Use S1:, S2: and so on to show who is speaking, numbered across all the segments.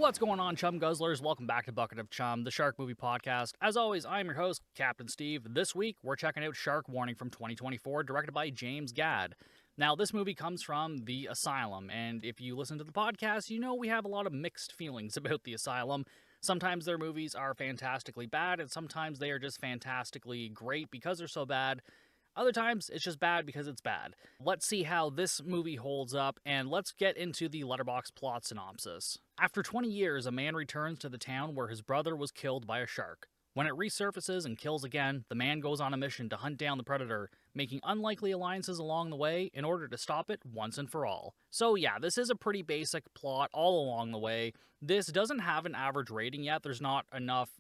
S1: What's going on, Chum Guzzlers? Welcome back to Bucket of Chum, the Shark Movie Podcast. As always, I'm your host, Captain Steve. This week, we're checking out Shark Warning from 2024, directed by James Gad. Now, this movie comes from The Asylum, and if you listen to the podcast, you know we have a lot of mixed feelings about The Asylum. Sometimes their movies are fantastically bad, and sometimes they are just fantastically great because they're so bad. Other times, it's just bad because it's bad. Let's see how this movie holds up, and let's get into the Letterboxd plot synopsis. After 20 years, a man returns to the town where his brother was killed by a shark. When it resurfaces and kills again, the man goes on a mission to hunt down the predator, making unlikely alliances along the way in order to stop it once and for all. So yeah, this is a pretty basic plot all along the way. This doesn't have an average rating yet. There's not enough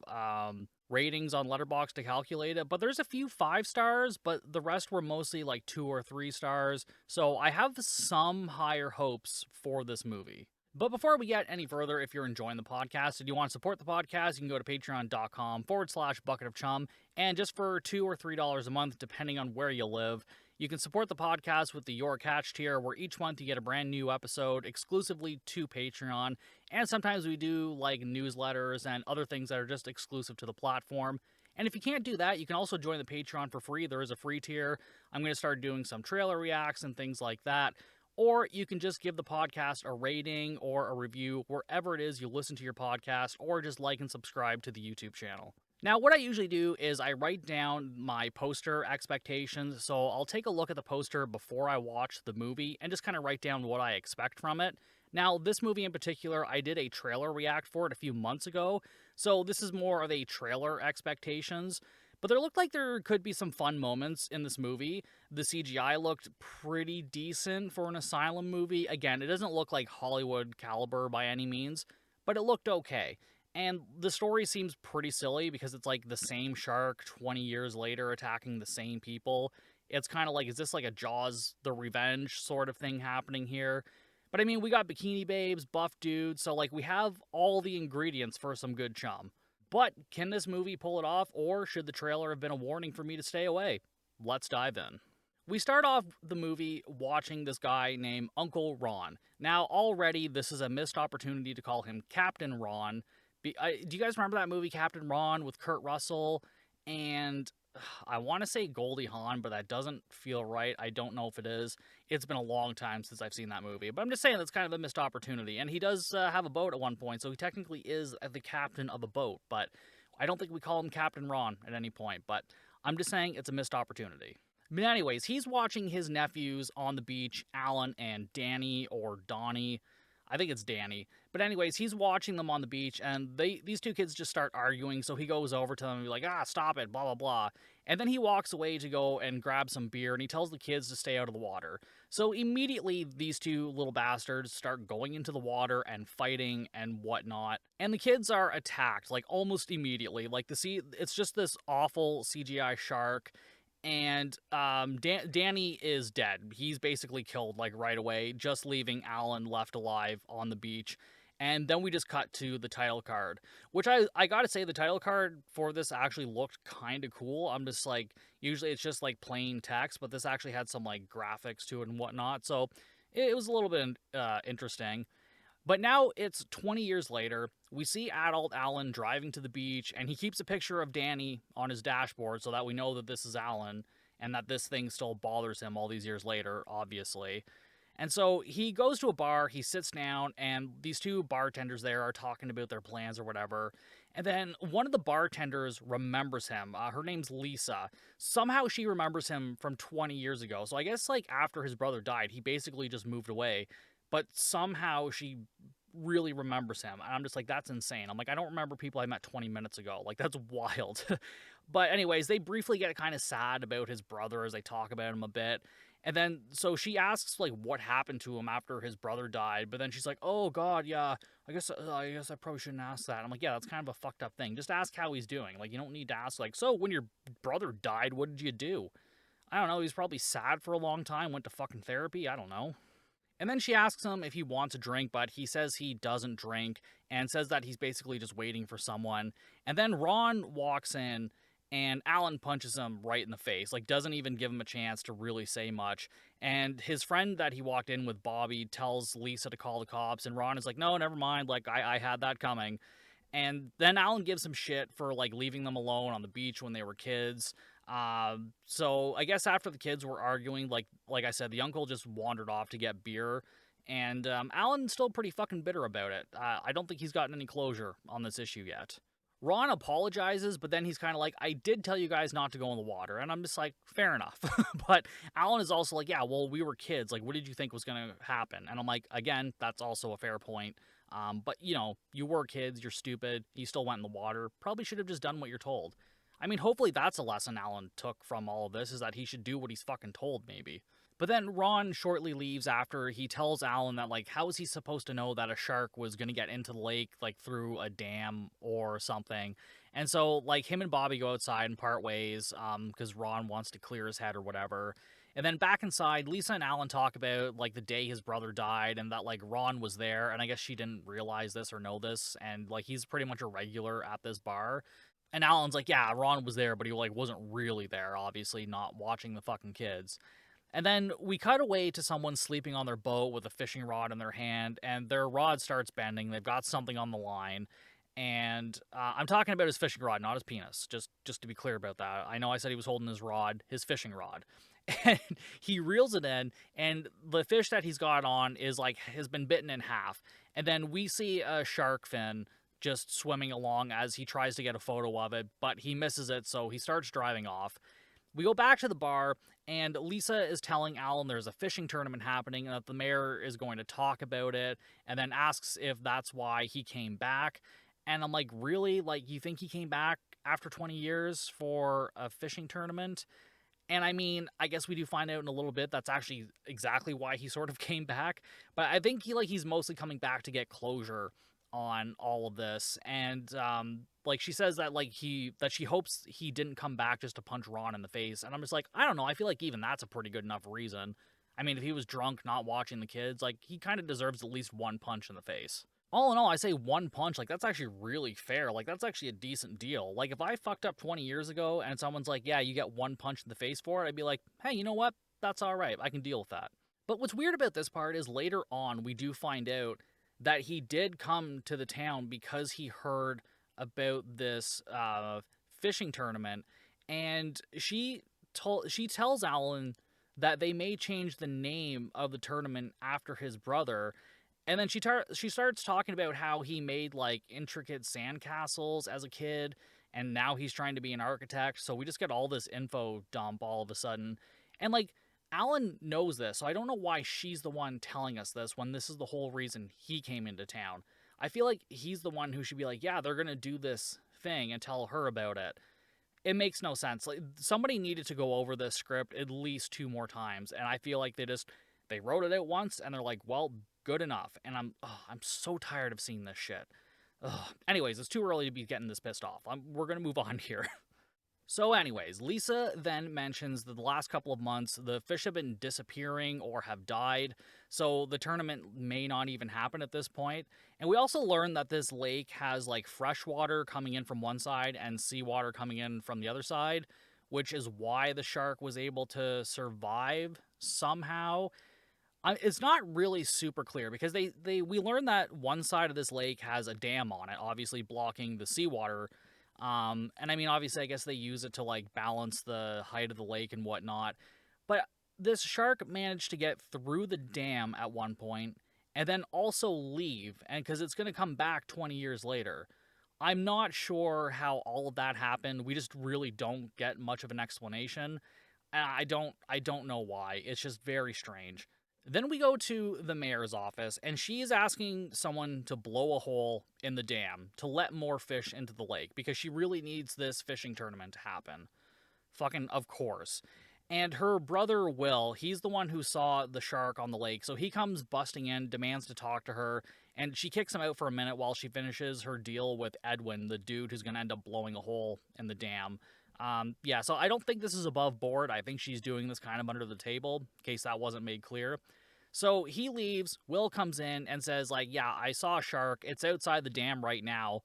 S1: ratings on Letterboxd to calculate it, but there's a few 5 stars, but the rest were mostly like 2 or 3 stars. So I have some higher hopes for this movie. But before we get any further, if you're enjoying the podcast and you want to support the podcast, you can go to patreon.com/bucketofchum. And just for $2 or $3 a month, depending on where you live, you can support the podcast with the Your Catch tier, where each month you get a brand new episode exclusively to Patreon. And sometimes we do like newsletters and other things that are just exclusive to the platform. And if you can't do that, you can also join the Patreon for free. There is a free tier. I'm going to start doing some trailer reacts and things like that. Or you can just give the podcast a rating or a review wherever it is you listen to your podcast, or just like and subscribe to the YouTube channel. Now, what I usually do is I write down my poster expectations, so I'll take a look at the poster before I watch the movie and just kind of write down what I expect from it. Now, this movie in particular, I did a trailer react for it a few months ago, so this is more of a trailer expectations. But there looked like there could be some fun moments in this movie. The CGI looked pretty decent for an Asylum movie. Again, it doesn't look like Hollywood caliber by any means, but it looked okay. And the story seems pretty silly because it's like the same shark 20 years later attacking the same people. It's kind of like, is this like a Jaws the Revenge sort of thing happening here? But I mean, we got bikini babes, buff dudes, so like we have all the ingredients for some good chum. But can this movie pull it off, or should the trailer have been a warning for me to stay away? Let's dive in. We start off the movie watching this guy named Uncle Ron. Now, already, this is a missed opportunity to call him Captain Ron. Do you guys remember that movie, Captain Ron, with Kurt Russell? And I want to say Goldie Hawn, but that doesn't feel right. I don't know if it is. It's been a long time since I've seen that movie. But I'm just saying that's kind of a missed opportunity. And he does have a boat at one point, so he technically is the captain of a boat. But I don't think we call him Captain Ron at any point. But I'm just saying it's a missed opportunity. But anyways, he's watching his nephews on the beach, Alan and Danny, or Donnie. I think it's Danny. But anyways, he's watching them on the beach, and these two kids just start arguing, so he goes over to them and be like, stop it, blah, blah, blah. And then he walks away to go and grab some beer, and he tells the kids to stay out of the water. So immediately, these two little bastards start going into the water and fighting and whatnot. And the kids are attacked, like, almost immediately. Like, it's just this awful CGI shark. And Danny is dead. He's basically killed, like, right away, just leaving Alan left alive on the beach. And then we just cut to the title card, which I gotta say, the title card for this actually looked kind of cool. I'm just like, usually it's just like plain text, but this actually had some like graphics to it and whatnot. So it was a little bit interesting. But now it's 20 years later. We see adult Alan driving to the beach, and he keeps a picture of Danny on his dashboard so that we know that this is Alan and that this thing still bothers him all these years later, obviously. And so he goes to a bar, he sits down, and these two bartenders there are talking about their plans or whatever. And then one of the bartenders remembers him. Her name's Lisa. Somehow she remembers him from 20 years ago. So I guess like after his brother died, he basically just moved away. But somehow she really remembers him. And I'm just like, that's insane. I'm like, I don't remember people I met 20 minutes ago. Like, that's wild. But anyways, they briefly get kind of sad about his brother as they talk about him a bit. And then, so she asks, like, what happened to him after his brother died. But then she's like, oh, God, yeah, I guess I probably shouldn't ask that. I'm like, yeah, that's kind of a fucked up thing. Just ask how he's doing. Like, you don't need to ask, like, so when your brother died, what did you do? I don't know. He was probably sad for a long time, went to fucking therapy. I don't know. And then she asks him if he wants a drink, but he says he doesn't drink and says that he's basically just waiting for someone. And then Ron walks in and Alan punches him right in the face, like doesn't even give him a chance to really say much. And his friend that he walked in with, Bobby, tells Lisa to call the cops, and Ron is like, no, never mind, like I had that coming. And then Alan gives him shit for like leaving them alone on the beach when they were kids. So I guess after the kids were arguing, like I said, the uncle just wandered off to get beer, and Alan's still pretty fucking bitter about it. I don't think he's gotten any closure on this issue yet. Ron apologizes, but then he's kind of like, I did tell you guys not to go in the water. And I'm just like, fair enough. But Alan is also like, yeah, well, we were kids. Like, what did you think was going to happen? And I'm like, again, that's also a fair point. But, you know, you were kids. You're stupid. You still went in the water. Probably should have just done what you're told. I mean, hopefully that's a lesson Alan took from all of this, is that he should do what he's fucking told, maybe. But then Ron shortly leaves after he tells Alan that, like, how is he supposed to know that a shark was going to get into the lake, like, through a dam or something? And so, like, him and Bobby go outside and part ways, because Ron wants to clear his head or whatever. And then back inside, Lisa and Alan talk about, like, the day his brother died, and that, like, Ron was there, and I guess she didn't realize this or know this, and, like, he's pretty much a regular at this bar. And Alan's like, yeah, Ron was there, but he, like, wasn't really there, obviously, not watching the fucking kids. And then we cut away to someone sleeping on their boat with a fishing rod in their hand, and their rod starts bending. They've got something on the line, and I'm talking about his fishing rod, not his penis, just to be clear about that. I know I said he was holding his rod, his fishing rod. And he reels it in, and the fish that he's got on is, like, has been bitten in half. And then we see a shark fin just swimming along as he tries to get a photo of it, but he misses it, so he starts driving off. We go back to the bar, and Lisa is telling Alan there's a fishing tournament happening and that the mayor is going to talk about it, and then asks if that's why he came back. And I'm like, really? Like, you think he came back after 20 years for a fishing tournament? And I mean, I guess we do find out in a little bit that's actually exactly why he sort of came back. But I think he's mostly coming back to get closure on all of this. And like, she says that, like, that she hopes he didn't come back just to punch Ron in the face. And I'm just like, I don't know, I feel like even that's a pretty good enough reason. I mean, if he was drunk, not watching the kids, like, he kind of deserves at least one punch in the face. All in all, I say one punch, like, that's actually really fair. Like, that's actually a decent deal. Like, if I fucked up 20 years ago and someone's like, yeah, you get one punch in the face for it, I'd be like, hey, you know what? That's all right. I can deal with that. But what's weird about this part is later on we do find out that he did come to the town because he heard about this fishing tournament, and she tells Alan that they may change the name of the tournament after his brother. And then she starts talking about how he made, like, intricate sandcastles as a kid, and now he's trying to be an architect. So we just get all this info dump all of a sudden. And, like, Alan knows this, so I don't know why she's the one telling us this when this is the whole reason he came into town. I feel like he's the one who should be like, yeah, they're going to do this thing, and tell her about it. It makes no sense. Like, somebody needed to go over this script at least 2 more times, and I feel like they wrote it out once, and they're like, well, good enough. And I'm so tired of seeing this shit. Anyways, it's too early to be getting this pissed off. We're going to move on here. So anyways, Lisa then mentions that the last couple of months, the fish have been disappearing or have died, so the tournament may not even happen at this point. And we also learn that this lake has, like, fresh water coming in from one side and seawater coming in from the other side, which is why the shark was able to survive somehow. It's not really super clear, because we learn that one side of this lake has a dam on it, obviously blocking the seawater. And I mean, obviously, I guess they use it to, like, balance the height of the lake and whatnot. But this shark managed to get through the dam at one point, and then also leave, and because it's going to come back 20 years later. I'm not sure how all of that happened. We just really don't get much of an explanation. I don't know why. It's just very strange. Then we go to the mayor's office, and she's asking someone to blow a hole in the dam to let more fish into the lake, because she really needs this fishing tournament to happen. Fucking of course. And her brother Will, he's the one who saw the shark on the lake, so he comes busting in, demands to talk to her, and she kicks him out for a minute while she finishes her deal with Edwin, the dude who's going to end up blowing a hole in the dam. Yeah, so I don't think this is above board. I think she's doing this kind of under the table, in case that wasn't made clear. So he leaves, Will comes in and says, like, yeah, I saw a shark, it's outside the dam right now.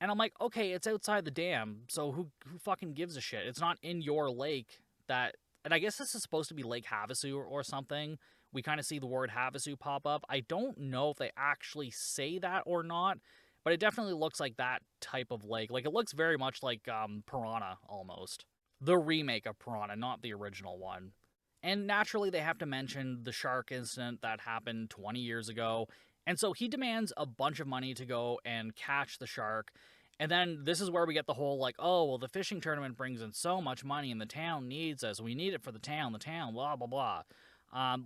S1: And I'm like, okay, it's outside the dam, so who fucking gives a shit? It's not in your lake that... And I guess this is supposed to be Lake Havasu or something. We kind of see the word Havasu pop up. I don't know if they actually say that or not, but it definitely looks like that type of lake. Like, it looks very much like Piranha, almost. The remake of Piranha, not the original one. And naturally, they have to mention the shark incident that happened 20 years ago. And so he demands a bunch of money to go and catch the shark. And then this is where we get the whole, like, oh, well, the fishing tournament brings in so much money and the town needs us. We need it for the town, blah, blah, blah.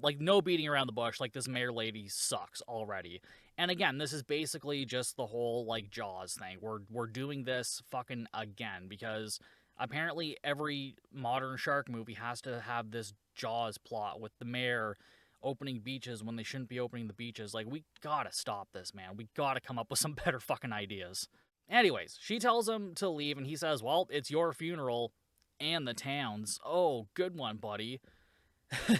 S1: Like, no beating around the bush. Like, this mayor lady sucks already. And again, this is basically just the whole, like, Jaws thing. We're doing this fucking again because apparently every modern shark movie has to have this Jaws plot with the mayor opening beaches when they shouldn't be opening the beaches. Like, we gotta stop this, man. We gotta come up with some better fucking ideas. Anyways, she tells him to leave, and he says, well, it's your funeral and the town's. Oh, good one, buddy.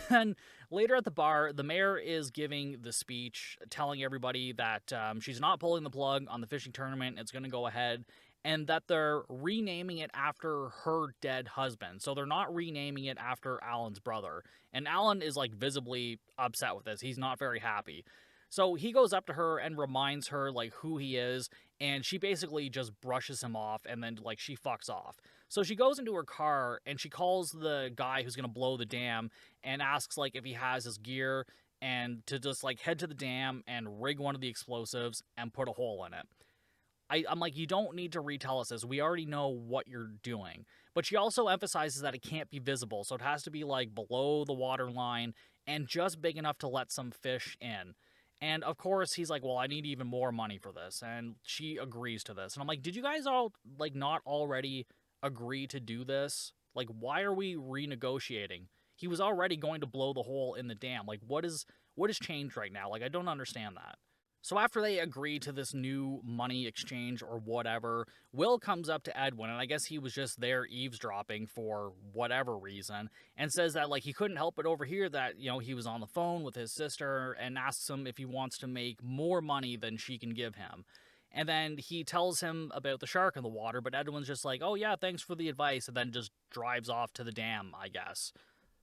S1: And later at the bar, the mayor is giving the speech, telling everybody that she's not pulling the plug on the fishing tournament. It's going to go ahead, and that they're renaming it after her dead husband. So they're not renaming it after Alan's brother. And Alan is, like, visibly upset with this. He's not very happy. So he goes up to her and reminds her, like, who he is, and she basically just brushes him off, and then, like, she fucks off. So she goes into her car, and she calls the guy who's going to blow the dam and asks, like, if he has his gear, and to just, like, head to the dam and rig one of the explosives and put a hole in it. I'm like, you don't need to retell us this. We already know what you're doing. But she also emphasizes that it can't be visible, so it has to be, like, below the water line and just big enough to let some fish in. And, of course, he's like, well, I need even more money for this. And she agrees to this. And I'm like, did you guys all, like, not already agree to do this? Like, why are we renegotiating? He was already going to blow the hole in the dam. Like, what has changed right now? Like, I don't understand that. So after they agree to this new money exchange or whatever, Will comes up to Edwin, and I guess he was just there eavesdropping for whatever reason, and says that, like, he couldn't help but overhear that, you know, he was on the phone with his sister, and asks him if he wants to make more money than she can give him. And then he tells him about the shark in the water, but Edwin's just like, oh yeah, thanks for the advice, and then just drives off to the dam, I guess.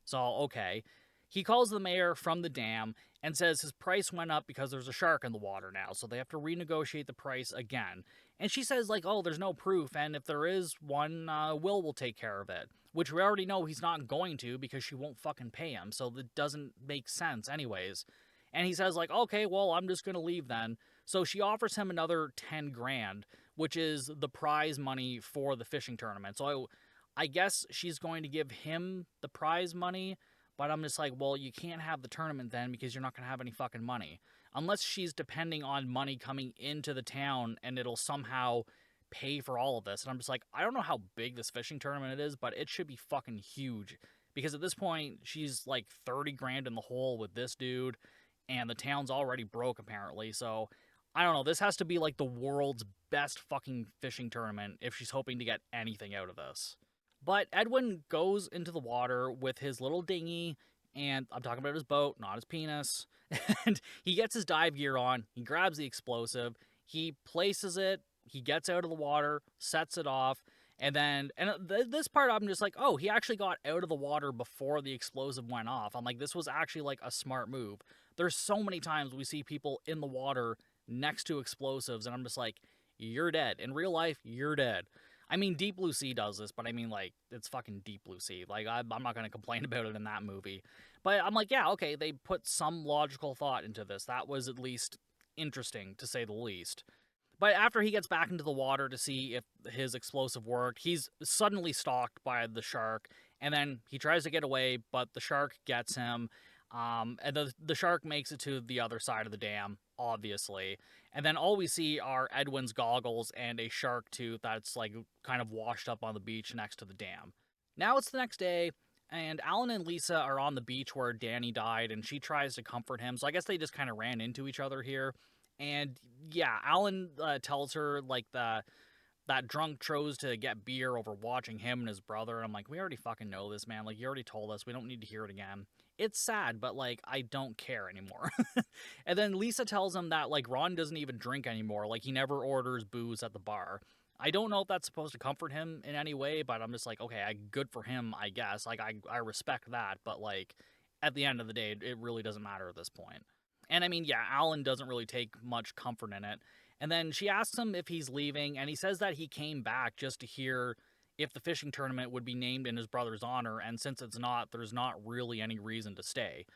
S1: So, okay. He calls the mayor from the dam and says his price went up because there's a shark in the water now, so they have to renegotiate the price again. And she says, like, oh, there's no proof, and if there is one, Will take care of it. Which we already know he's not going to because she won't fucking pay him, so that doesn't make sense anyways. And he says, like, okay, well, I'm just going to leave then. So she offers him another 10 grand, which is the prize money for the fishing tournament. So I guess she's going to give him the prize money, but I'm just like, well, you can't have the tournament then because you're not going to have any fucking money. Unless she's depending on money coming into the town and it'll somehow pay for all of this. And I'm just like, I don't know how big this fishing tournament is, but it should be fucking huge. Because at this point, she's like 30 grand in the hole with this dude, and the town's already broke apparently. So, I don't know, this has to be like the world's best fucking fishing tournament if she's hoping to get anything out of this. But Edwin goes into the water with his little dinghy, and I'm talking about his boat, not his penis, and he gets his dive gear on, he grabs the explosive, he places it, he gets out of the water, sets it off, and then, this part I'm just like, oh, he actually got out of the water before the explosive went off. I'm like, this was actually like a smart move. There's so many times we see people in the water next to explosives, and I'm just like, you're dead. In real life, you're dead. I mean, Deep Blue Sea does this, but I mean, like, it's fucking Deep Blue Sea. Like, I'm not going to complain about it in that movie. But I'm like, yeah, okay, they put some logical thought into this. That was at least interesting, to say the least. But after he gets back into the water to see if his explosive worked, he's suddenly stalked by the shark, and then he tries to get away, but the shark gets him. And the shark makes it to the other side of the dam, obviously. And then all we see are Edwin's goggles and a shark tooth that's, like, kind of washed up on the beach next to the dam. Now it's the next day, and Alan and Lisa are on the beach where Danny died, and she tries to comfort him. So I guess they just kind of ran into each other here. And yeah, Alan tells her, like, that drunk chose to get beer over watching him and his brother. And I'm like, we already fucking know this, man. Like, you already told us. We don't need to hear it again. it's sad, but, like, I don't care anymore. And then Lisa tells him that, like, Ron doesn't even drink anymore. Like, he never orders booze at the bar. I don't know if that's supposed to comfort him in any way, but I'm just like, okay, good for him, I guess. Like, I respect that, but, like, at the end of the day, it really doesn't matter at this point. And I mean, yeah, Alan doesn't really take much comfort in it. And then she asks him if he's leaving, and he says that he came back just to hear if the fishing tournament would be named in his brother's honor, and since it's not, there's not really any reason to stay.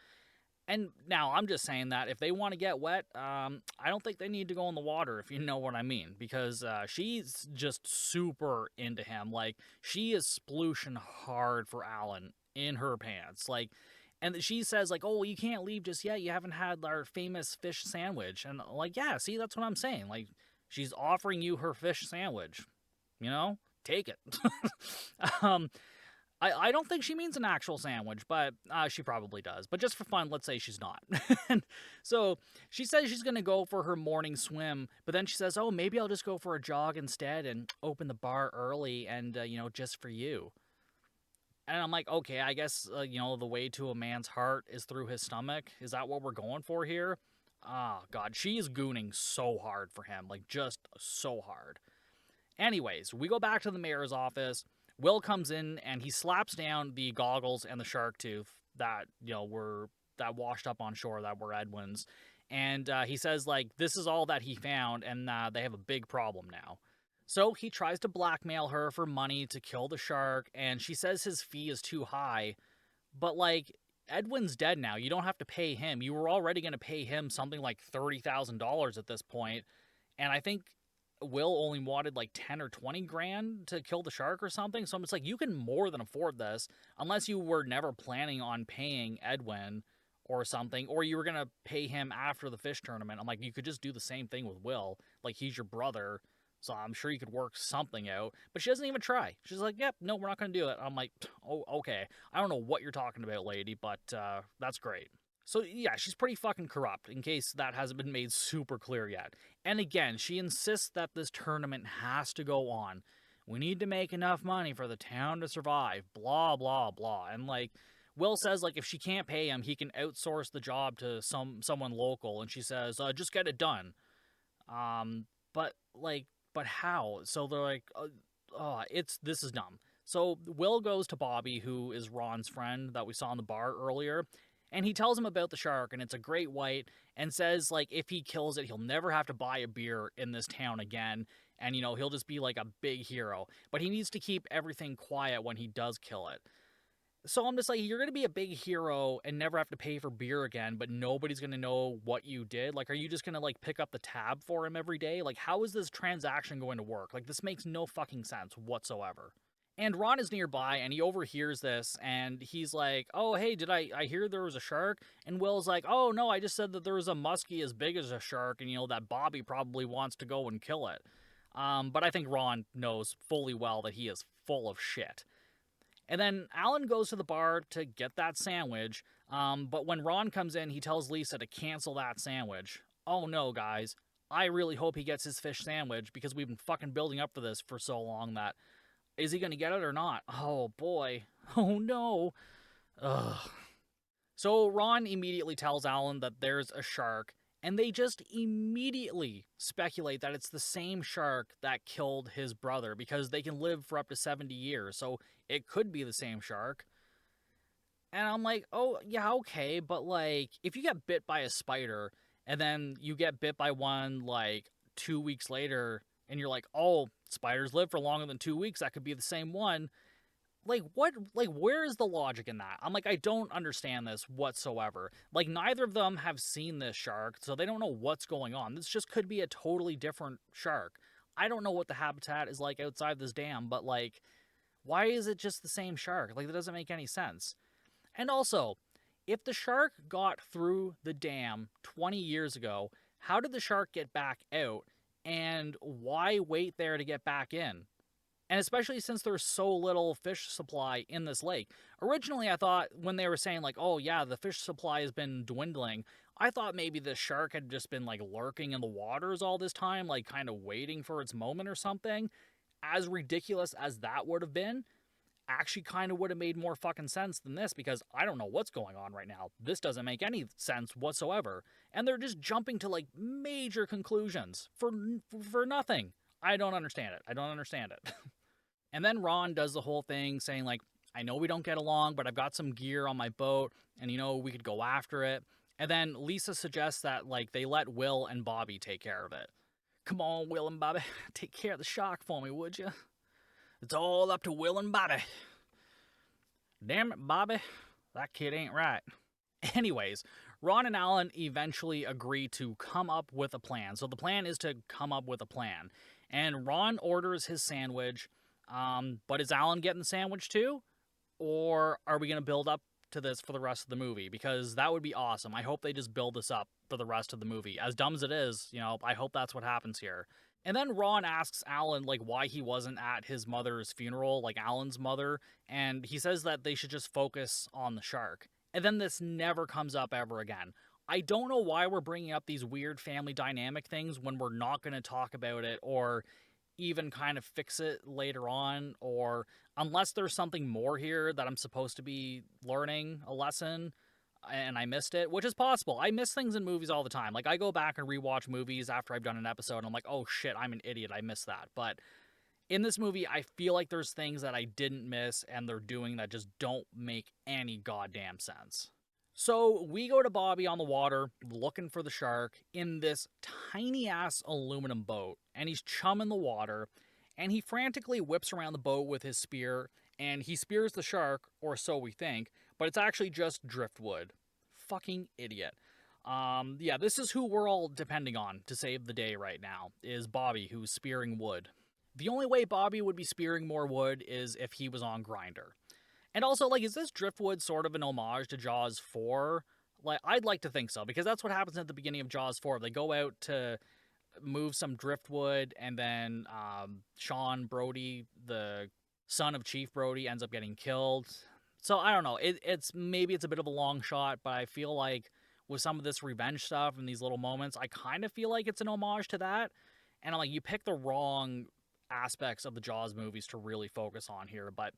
S1: And now, I'm just saying that if they want to get wet, I don't think they need to go in the water, if you know what I mean, because she's just super into him. Like, she is splooshing hard for Alan in her pants. Like, and she says, like, oh, well, you can't leave just yet. You haven't had our famous fish sandwich. And, like, yeah, see, that's what I'm saying. Like, she's offering you her fish sandwich. You know? Take it. I don't think she means an actual sandwich, but she probably does. But just for fun, let's say she's not. And so she says she's going to go for her morning swim, but then she says, oh, maybe I'll just go for a jog instead and open the bar early and, just for you. And I'm like, okay, I guess, the way to a man's heart is through his stomach. Is that what we're going for here? Oh, God, she is gooning so hard for him, like, just so hard. Anyways, we go back to the mayor's office. Will comes in, and he slaps down the goggles and the shark tooth that, that washed up on shore that were Edwin's. And he says, like, this is all that he found, and they have a big problem now. So he tries to blackmail her for money to kill the shark, and she says his fee is too high. But, like, Edwin's dead now. You don't have to pay him. You were already going to pay him something like $30,000 at this point. And I think Will only wanted like 10 or 20 grand to kill the shark or something. So I'm just like, you can more than afford this unless you were never planning on paying Edwin or something, or you were going to pay him after the fish tournament. I'm like, you could just do the same thing with Will. Like, he's your brother, so I'm sure you could work something out. But she doesn't even try. She's like, yep, no, we're not going to do it. I'm like, oh, okay. I don't know what you're talking about, lady, but that's great. So, yeah, she's pretty fucking corrupt, in case that hasn't been made super clear yet. And again, she insists that this tournament has to go on. We need to make enough money for the town to survive, blah, blah, blah. And, like, Will says, like, if she can't pay him, he can outsource the job to someone local. And she says, just get it done. But how? So they're like, this is dumb. So Will goes to Bobby, who is Ron's friend that we saw in the bar earlier, and he tells him about the shark, and it's a great white, and says, like, if he kills it, he'll never have to buy a beer in this town again, and, he'll just be, like, a big hero. But he needs to keep everything quiet when he does kill it. So I'm just like, you're going to be a big hero and never have to pay for beer again, but nobody's going to know what you did? Like, are you just going to, like, pick up the tab for him every day? Like, how is this transaction going to work? Like, this makes no fucking sense whatsoever. And Ron is nearby, and he overhears this, and he's like, oh, hey, did I hear there was a shark? And Will's like, oh, no, I just said that there was a muskie as big as a shark, and, that Bobby probably wants to go and kill it. But I think Ron knows fully well that he is full of shit. And then Alan goes to the bar to get that sandwich, but when Ron comes in, he tells Lisa to cancel that sandwich. Oh, no, guys. I really hope he gets his fish sandwich, because we've been fucking building up for this for so long that... Is he going to get it or not? Oh, boy. Oh, no. Ugh. So Ron immediately tells Alan that there's a shark, and they just immediately speculate that it's the same shark that killed his brother, because they can live for up to 70 years, so it could be the same shark. And I'm like, oh, yeah, okay, but, like, if you get bit by a spider, and then you get bit by one, like, 2 weeks later, and you're like, oh, spiders live for longer than 2 weeks, that could be the same one. Like, what? Like, where is the logic in that? I'm like, I don't understand this whatsoever. Like, neither of them have seen this shark, so they don't know what's going on. This just could be a totally different shark. I don't know what the habitat is like outside this dam, but, like, why is it just the same shark? Like, that doesn't make any sense. And also, if the shark got through the dam 20 years ago, how did the shark get back out? And why wait there to get back in? And especially since there's so little fish supply in this lake. Originally, I thought when they were saying, like, oh, yeah, the fish supply has been dwindling, I thought maybe the shark had just been, like, lurking in the waters all this time, like, kind of waiting for its moment or something. As ridiculous as that would have been, actually kind of would have made more fucking sense than this, because I don't know what's going on right now. This doesn't make any sense whatsoever. And they're just jumping to like major conclusions for nothing. I don't understand it. I don't understand it. And then Ron does the whole thing saying like, I know we don't get along, but I've got some gear on my boat and we could go after it. And then Lisa suggests that like they let Will and Bobby take care of it. Come on, Will and Bobby, take care of the shark for me, would you? It's all up to Will and Bobby. Damn it, Bobby. That kid ain't right. Anyways, Ron and Alan eventually agree to come up with a plan. So the plan is to come up with a plan. And Ron orders his sandwich. But is Alan getting the sandwich too? Or are we going to build up to this for the rest of the movie? Because that would be awesome. I hope they just build this up for the rest of the movie. As dumb as it is, I hope that's what happens here. And then Ron asks Alan, like, why he wasn't at his mother's funeral, like Alan's mother, and he says that they should just focus on the shark. And then this never comes up ever again. I don't know why we're bringing up these weird family dynamic things when we're not going to talk about it or even kind of fix it later on, or unless there's something more here that I'm supposed to be learning a lesson and I missed it, which is possible. I miss things in movies all the time. Like, I go back and rewatch movies after I've done an episode, and I'm like, oh shit, I'm an idiot, I missed that. But in this movie, I feel like there's things that I didn't miss and they're doing that just don't make any goddamn sense. So we go to Bobby on the water looking for the shark in this tiny-ass aluminum boat, and he's chumming the water, and he frantically whips around the boat with his spear, and he spears the shark, or so we think, but it's actually just driftwood. Fucking idiot. Yeah, this is who we're all depending on to save the day right now, is Bobby, who's spearing wood. The only way Bobby would be spearing more wood is if he was on Grindr. And also, like, is this driftwood sort of an homage to Jaws 4? Like, I'd like to think so, because that's what happens at the beginning of Jaws 4. They go out to move some driftwood, and then Sean Brody, the son of Chief Brody, ends up getting killed. So, I don't know. Maybe it's a bit of a long shot, but I feel like with some of this revenge stuff and these little moments, I kind of feel like it's an homage to that. And I'm like, you pick the wrong aspects of the Jaws movies to really focus on here, but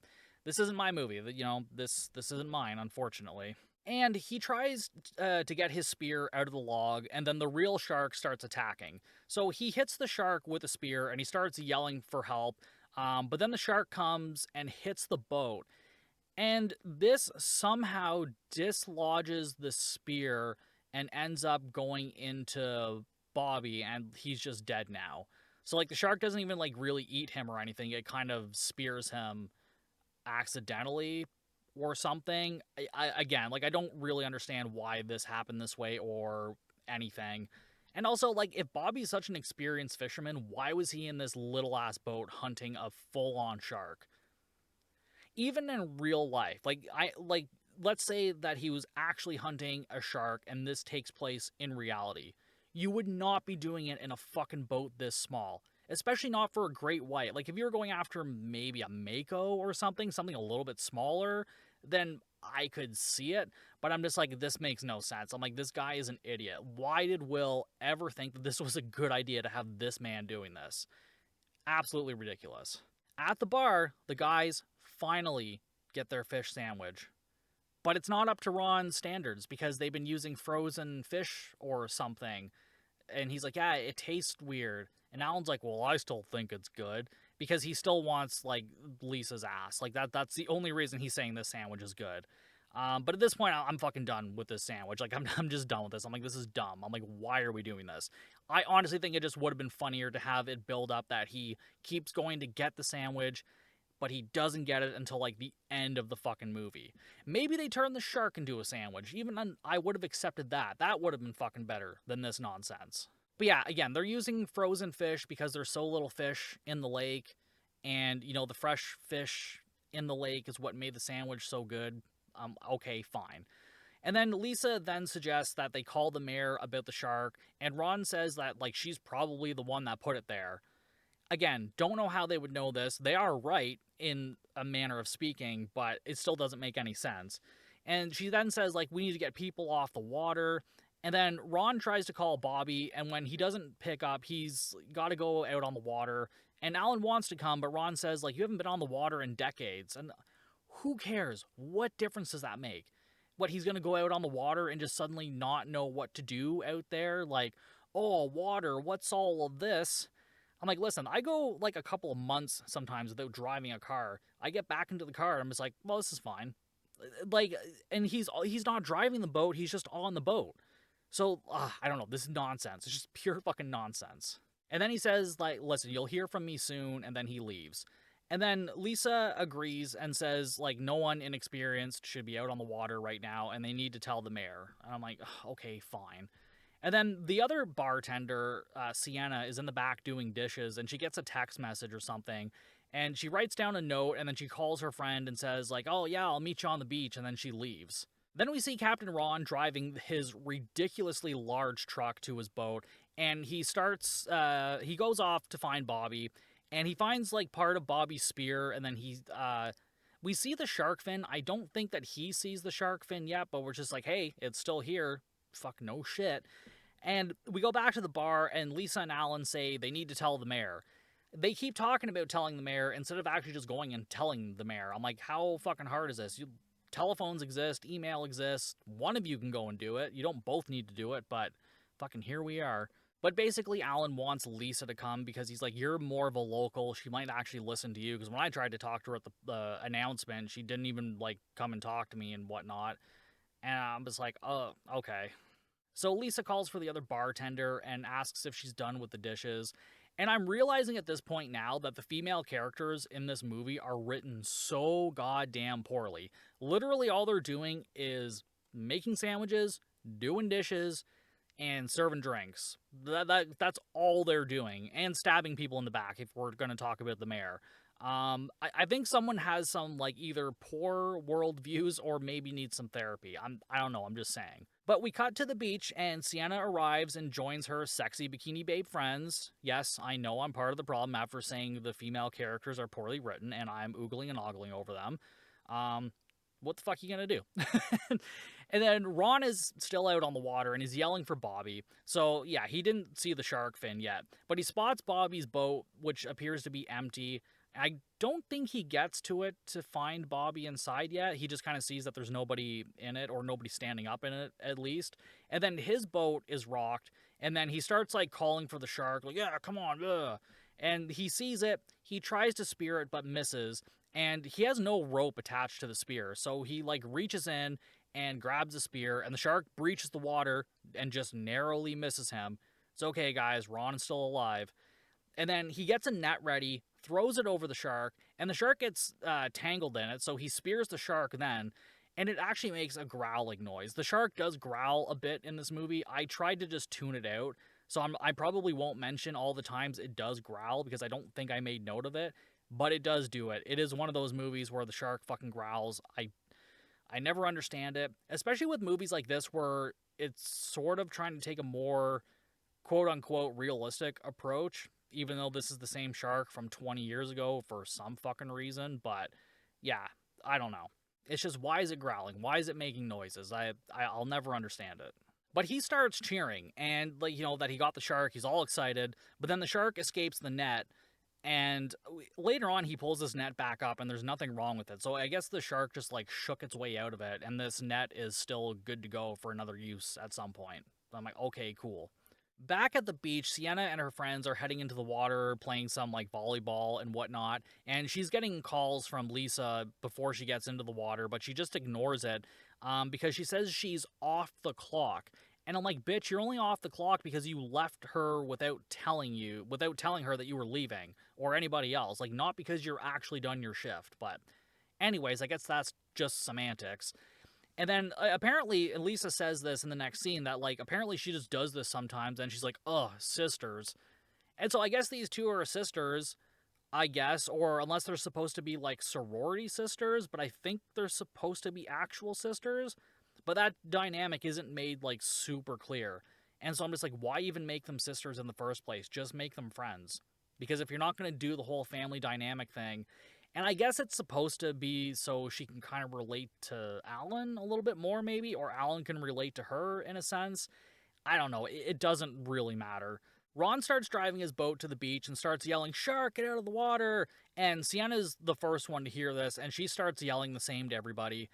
S1: this isn't my movie. This isn't mine, unfortunately. And he tries to get his spear out of the log, and then the real shark starts attacking. So he hits the shark with a spear, and he starts yelling for help. But then the shark comes and hits the boat. And this somehow dislodges the spear and ends up going into Bobby, and he's just dead now. So, like, the shark doesn't even, like, really eat him or anything. It kind of spears him accidentally or something. Again, like, I don't really understand why this happened this way or anything. And also, like, if Bobby's such an experienced fisherman, why was he in this little-ass boat hunting a full-on shark? Even in real life, let's say that he was actually hunting a shark and this takes place in reality. You would not be doing it in a fucking boat this small. Especially not for a great white. Like, if you were going after maybe a mako or something a little bit smaller, then I could see it. But I'm just like, this makes no sense. I'm like, this guy is an idiot. Why did Will ever think that this was a good idea to have this man doing this? Absolutely ridiculous. At the bar, the guys finally get their fish sandwich. But it's not up to Ron's standards because they've been using frozen fish or something. And he's like, yeah, it tastes weird. And Alan's like, well, I still think it's good. Because he still wants, like, Lisa's ass. Like, that's the only reason he's saying this sandwich is good. But at this point, I'm fucking done with this sandwich. Like, I'm just done with this. I'm like, this is dumb. I'm like, why are we doing this? I honestly think it just would have been funnier to have it build up that he keeps going to get the sandwich, but he doesn't get it until, like, the end of the fucking movie. Maybe they turn the shark into a sandwich. Even then, I would have accepted that. That would have been fucking better than this nonsense. But yeah, again, they're using frozen fish because there's so little fish in the lake. And, the fresh fish in the lake is what made the sandwich so good. Okay, fine. And then Lisa then suggests that they call the mayor about the shark. And Ron says that, like, she's probably the one that put it there. Again, don't know how they would know this. They are right in a manner of speaking, but it still doesn't make any sense. And she then says, like, we need to get people off the water. And then Ron tries to call Bobby, and when he doesn't pick up, he's got to go out on the water. And Alan wants to come, but Ron says, like, you haven't been on the water in decades. And Who cares? What difference does that make? What, he's going to go out on the water and just suddenly not know what to do out there? Like, oh, water, what's all of this? I'm like, listen, I go like a couple of months sometimes without driving a car. I get back into the car and I'm just like, well, this is fine. Like, and he's not driving the boat, he's just on the boat. So, I don't know, this is nonsense. It's just pure fucking nonsense. And then he says, like, listen, you'll hear from me soon, and then he leaves. And then Lisa agrees and says, like, no one inexperienced should be out on the water right now, and they need to tell the mayor. And I'm like, okay, fine. And then the other bartender, Sienna, is in the back doing dishes, and she gets a text message or something, and she writes down a note, and then she calls her friend and says, like, oh, yeah, I'll meet you on the beach, and then she leaves. Then we see Captain Ron driving his ridiculously large truck to his boat, and he goes off to find Bobby, and he finds, like, part of Bobby's spear, and then we see the shark fin. I don't think that he sees the shark fin yet, but we're just like, hey, it's still here. Fuck no shit. And we go back to the bar, and Lisa and Alan say they need to tell the mayor. They keep talking about telling the mayor instead of actually just going and telling the mayor. I'm like, how fucking hard is this? Telephones exist, email exists, one of you can go and do it. You don't both need to do it, but fucking here we are. But basically, Alan wants Lisa to come because he's like, you're more of a local. She might actually listen to you. Because when I tried to talk to her at the announcement, she didn't even, like, come and talk to me and whatnot. And I'm just like, oh, okay. So Lisa calls for the other bartender and asks if she's done with the dishes. And I'm realizing at this point now that the female characters in this movie are written so goddamn poorly. Literally all they're doing is making sandwiches, doing dishes, and serving drinks. That's all they're doing. And stabbing people in the back, if we're going to talk about the mayor. I think someone has some, like, either poor worldviews or maybe needs some therapy. I don't know, I'm just saying. But we cut to the beach, and Sienna arrives and joins her sexy bikini babe friends. Yes, I know I'm part of the problem after saying the female characters are poorly written, and I'm oogling and ogling over them. What the fuck are you gonna do? And then Ron is still out on the water, and he's yelling for Bobby. So, yeah, he didn't see the shark fin yet. But he spots Bobby's boat, which appears to be empty. I don't think he gets to it to find Bobby inside yet. He just kind of sees that there's nobody in it, or nobody standing up in it, at least. And then his boat is rocked, and then he starts, like, calling for the shark, like, yeah, come on, ugh. And he sees it, he tries to spear it, but misses, and he has no rope attached to the spear, so he, like, reaches in and grabs the spear, and the shark breaches the water and just narrowly misses him. It's okay, guys, Ron is still alive. And then he gets a net ready, throws it over the shark, and the shark gets tangled in it, so he spears the shark then, and it actually makes a growling noise. The shark does growl a bit in this movie. I tried to just tune it out, so I probably won't mention all the times it does growl, because I don't think I made note of it, but it does do it. It is one of those movies where the shark fucking growls. I never understand it, especially with movies like this where it's sort of trying to take a more quote-unquote realistic approach, even though this is the same shark from 20 years ago for some fucking reason. But yeah, I don't know. It's just, why is it growling? Why is it making noises? I'll never understand it. But he starts cheering, and, like, you know, that he got the shark, he's all excited, but then the shark escapes the net, and later on he pulls this net back up and there's nothing wrong with it. So I guess the shark just, like, shook its way out of it, and this net is still good to go for another use at some point. I'm like, okay, cool. Back at the beach, Sienna and her friends are heading into the water, playing some, like, volleyball and whatnot, and she's getting calls from Lisa before she gets into the water, but she just ignores it, because she says she's off the clock. And I'm like, bitch, you're only off the clock because you left her without telling her that you were leaving, or anybody else. Like, not because you're actually done your shift. But anyways, I guess that's just semantics. And then apparently Lisa says this in the next scene, that, like, apparently she just does this sometimes, and she's like, ugh, sisters. And so I guess these two are sisters, I guess, or unless they're supposed to be, like, sorority sisters, but I think they're supposed to be actual sisters. But that dynamic isn't made, like, super clear. And so I'm just like, why even make them sisters in the first place? Just make them friends. Because if you're not going to do the whole family dynamic thing, and I guess it's supposed to be so she can kind of relate to Alan a little bit more, maybe, or Alan can relate to her in a sense. I don't know. It doesn't really matter. Ron starts driving his boat to the beach and starts yelling, "Shark, get out of the water!" And Sienna's the first one to hear this, and she starts yelling the same to everybody.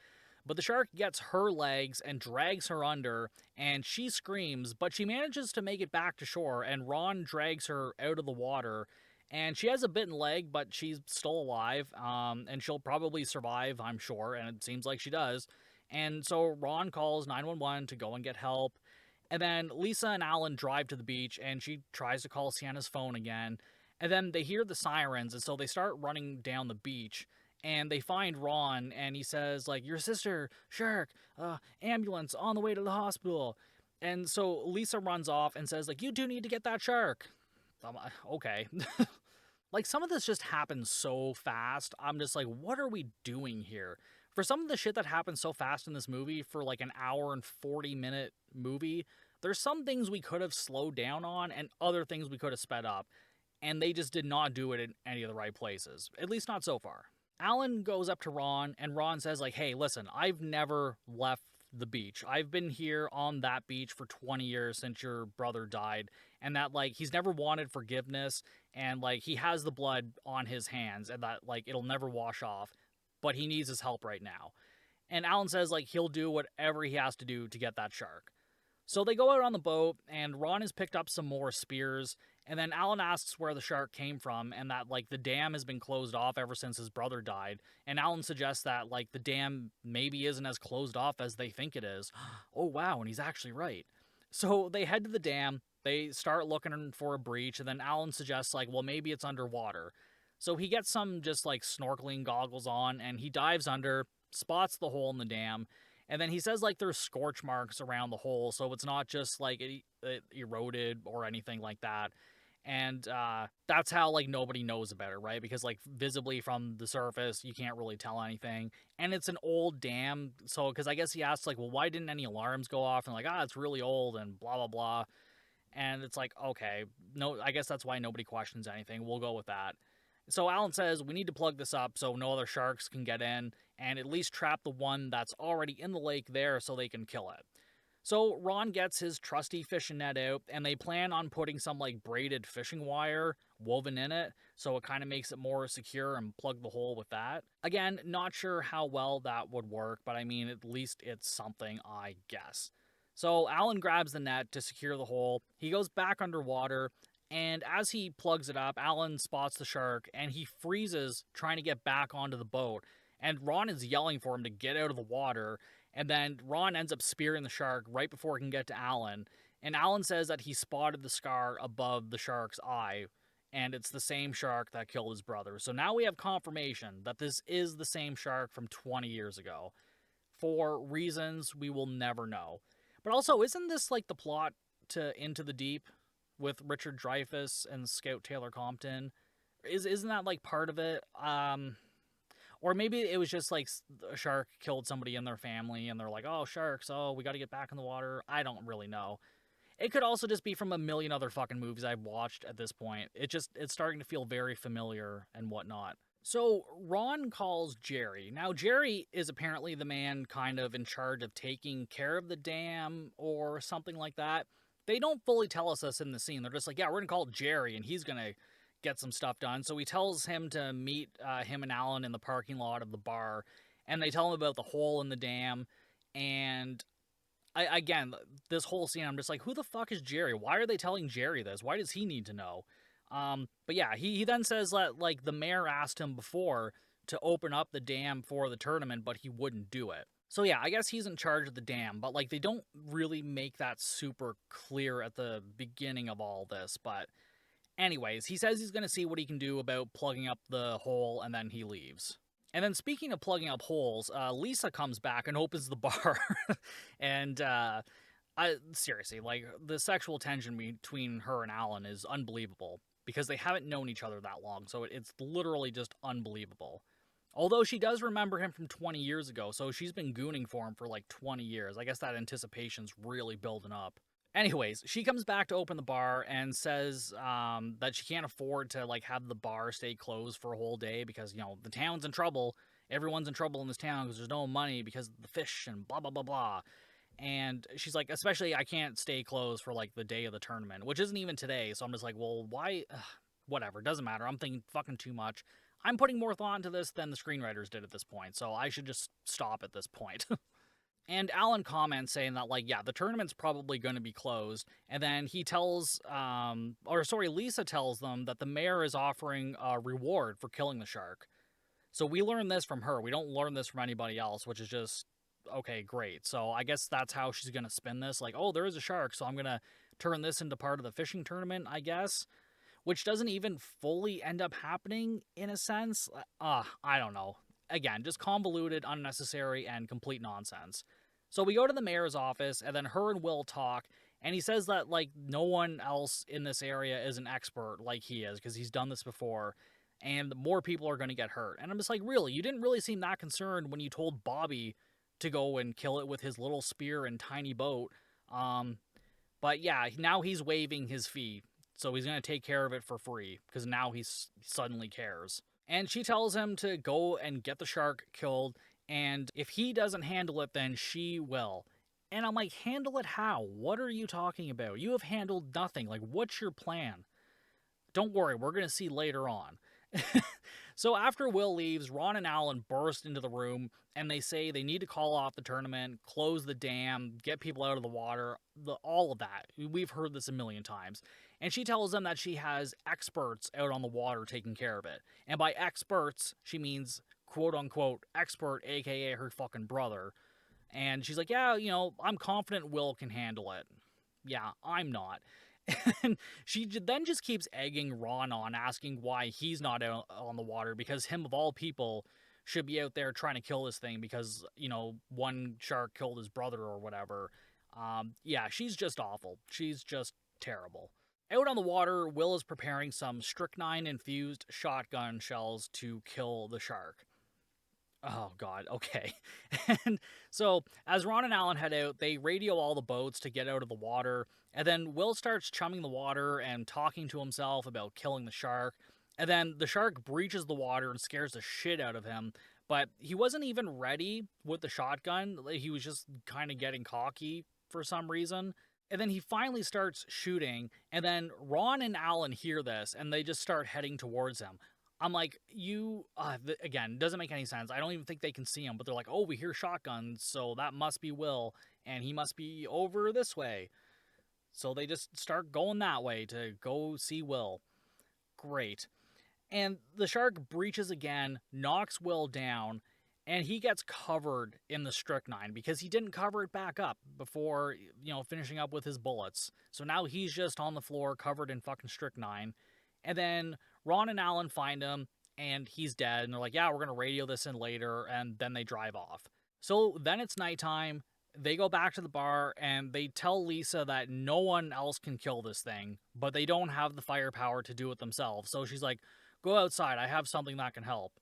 S1: But the shark gets her legs and drags her under, and she screams, but she manages to make it back to shore, and Ron drags her out of the water. And she has a bitten leg, but she's still alive, and she'll probably survive, I'm sure, and it seems like she does. And so Ron calls 911 to go and get help. And then Lisa and Alan drive to the beach, and she tries to call Sienna's phone again. And then they hear the sirens, and so they start running down the beach. And they find Ron, and he says, like, "Your sister, Shark, ambulance on the way to the hospital." And so Lisa runs off and says, like, "You two need to get that shark." Okay. Like, some of this just happens so fast. I'm just like, what are we doing here? For some of the shit that happens so fast in this movie, for like an hour and 40-minute movie, there's some things we could have slowed down on and other things we could have sped up. And they just did not do it in any of the right places. At least not so far. Alan goes up to Ron, and Ron says, like, "Hey, listen, I've never left the beach. I've been here on that beach for 20 years since your brother died, and that, like, he's never wanted forgiveness, and, like, he has the blood on his hands, and that, like, it'll never wash off, but he needs his help right now." And Alan says, like, he'll do whatever he has to do to get that shark. So they go out on the boat, and Ron has picked up some more spears, and then Alan asks where the shark came from, and that, like, the dam has been closed off ever since his brother died. And Alan suggests that, like, the dam maybe isn't as closed off as they think it is. Oh, wow, and he's actually right. So they head to the dam, they start looking for a breach, and then Alan suggests, like, well, maybe it's underwater. So he gets some just, like, snorkeling goggles on, and he dives under, spots the hole in the dam, and then he says, like, there's scorch marks around the hole, so it's not just, like, it eroded or anything like that. And that's how, like, nobody knows about it, right? Because, like, visibly from the surface, you can't really tell anything. And it's an old dam, so, because I guess he asks, like, well, why didn't any alarms go off? And, like, it's really old and blah, blah, blah. And it's like, okay, no, I guess that's why nobody questions anything. We'll go with that. So Alan says, we need to plug this up so no other sharks can get in, and at least trap the one that's already in the lake there so they can kill it. So Ron gets his trusty fishing net out, and they plan on putting some, like, braided fishing wire woven in it, so it kind of makes it more secure, and plug the hole with that. Again, not sure how well that would work, but I mean, at least it's something, I guess. So Alan grabs the net to secure the hole, he goes back underwater, and as he plugs it up, Alan spots the shark, and he freezes trying to get back onto the boat, and Ron is yelling for him to get out of the water. And then Ron ends up spearing the shark right before he can get to Alan. And Alan says that he spotted the scar above the shark's eye, and it's the same shark that killed his brother. So now we have confirmation that this is the same shark from 20 years ago, for reasons we will never know. But also, isn't this like the plot to Into the Deep with Richard Dreyfuss and Scout Taylor Compton? Isn't that like part of it? Or maybe it was just like a shark killed somebody in their family and they're like, oh, sharks, oh, we got to get back in the water. I don't really know. It could also just be from a million other fucking movies I've watched at this point. It's starting to feel very familiar and whatnot. So Ron calls Jerry. Now, Jerry is apparently the man kind of in charge of taking care of the dam or something like that. They don't fully tell us this in the scene. They're just like, yeah, we're going to call Jerry and he's going to get some stuff done. So he tells him to meet him and Alan in the parking lot of the bar, and they tell him about the hole in the dam. And again, this whole scene, I'm just like, who the fuck is Jerry? Why are they telling Jerry this? Why does he need to know? But yeah, he then says that, like, the mayor asked him before to open up the dam for the tournament, but he wouldn't do it. So yeah, I guess he's in charge of the dam, but like they don't really make that super clear at the beginning of all this. But anyways, he says he's going to see what he can do about plugging up the hole, and then he leaves. And then speaking of plugging up holes, Lisa comes back and opens the bar. And seriously, like, the sexual tension between her and Alan is unbelievable, because they haven't known each other that long, so it's literally just unbelievable. Although she does remember him from 20 years ago, so she's been gooning for him for like 20 years. I guess that anticipation's really building up. Anyways, she comes back to open the bar and says that she can't afford to, like, have the bar stay closed for a whole day because, you know, the town's in trouble. Everyone's in trouble in this town because there's no money because of the fish and blah, blah, blah, blah. And she's like, especially I can't stay closed for like the day of the tournament, which isn't even today. So I'm just like, well, why? Ugh, whatever, doesn't matter. I'm thinking fucking too much. I'm putting more thought into this than the screenwriters did at this point, so I should just stop at this point. And Alan comments saying that, like, yeah, the tournament's probably going to be closed. And then he tells, Lisa tells them that the mayor is offering a reward for killing the shark. So we learn this from her. We don't learn this from anybody else, which is just, okay, great. So I guess that's how she's going to spin this. Like, oh, there is a shark, so I'm going to turn this into part of the fishing tournament, I guess. Which doesn't even fully end up happening in a sense. I don't know. Again, just convoluted, unnecessary, and complete nonsense. So we go to the mayor's office, and then her and Will talk, and he says that, like, no one else in this area is an expert like he is, because he's done this before, and more people are going to get hurt. And I'm just like, really? You didn't really seem that concerned when you told Bobby to go and kill it with his little spear and tiny boat. But yeah, now he's waiving his fee, so he's going to take care of it for free, because now he suddenly cares. And she tells him to go and get the shark killed, and if he doesn't handle it, then she will. And I'm like, handle it how? What are you talking about? You have handled nothing. Like, what's your plan? Don't worry, we're going to see later on. So after Will leaves, Ron and Alan burst into the room, and they say they need to call off the tournament, close the dam, get people out of the water, all of that. We've heard this a million times. And she tells them that she has experts out on the water taking care of it. And by experts, she means quote-unquote expert, aka her fucking brother. And she's like, yeah, I'm confident Will can handle it. Yeah, I'm not. And she then just keeps egging Ron on, asking why he's not out on the water, because him of all people should be out there trying to kill this thing because, one shark killed his brother or whatever. Yeah, she's just awful. She's just terrible. Out on the water, Will is preparing some strychnine-infused shotgun shells to kill the shark. Oh, God, okay. And so, as Ron and Alan head out, they radio all the boats to get out of the water, and then Will starts chumming the water and talking to himself about killing the shark, and then the shark breaches the water and scares the shit out of him, but he wasn't even ready with the shotgun. He was just kind of getting cocky for some reason. And then he finally starts shooting, and then Ron and Alan hear this, and they just start heading towards him. I'm like, again, doesn't make any sense. I don't even think they can see him, but they're like, oh, we hear shotguns, so that must be Will, and he must be over this way. So they just start going that way to go see Will. Great. And the shark breaches again, knocks Will down, and he gets covered in the strychnine because he didn't cover it back up before, finishing up with his bullets. So now he's just on the floor covered in fucking strychnine. And then Ron and Alan find him, and he's dead. And they're like, yeah, we're going to radio this in later. And then they drive off. So then it's nighttime. They go back to the bar, and they tell Lisa that no one else can kill this thing, but they don't have the firepower to do it themselves. So she's like, go outside. I have something that can help.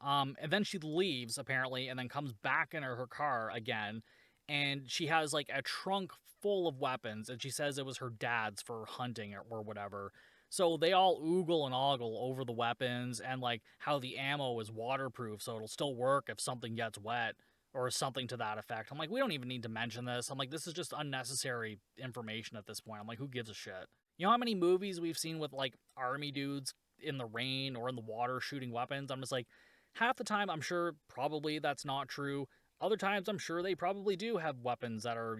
S1: And then she leaves, apparently, and then comes back in her car again. And she has, like, a trunk full of weapons, and she says it was her dad's for hunting or whatever. So they all oogle and ogle over the weapons and, like, how the ammo is waterproof, so it'll still work if something gets wet or something to that effect. I'm like, we don't even need to mention this. I'm like, this is just unnecessary information at this point. I'm like, who gives a shit? You know how many movies we've seen with, like, army dudes in the rain or in the water shooting weapons? I'm just like, half the time, I'm sure probably that's not true. Other times, I'm sure they probably do have weapons that are,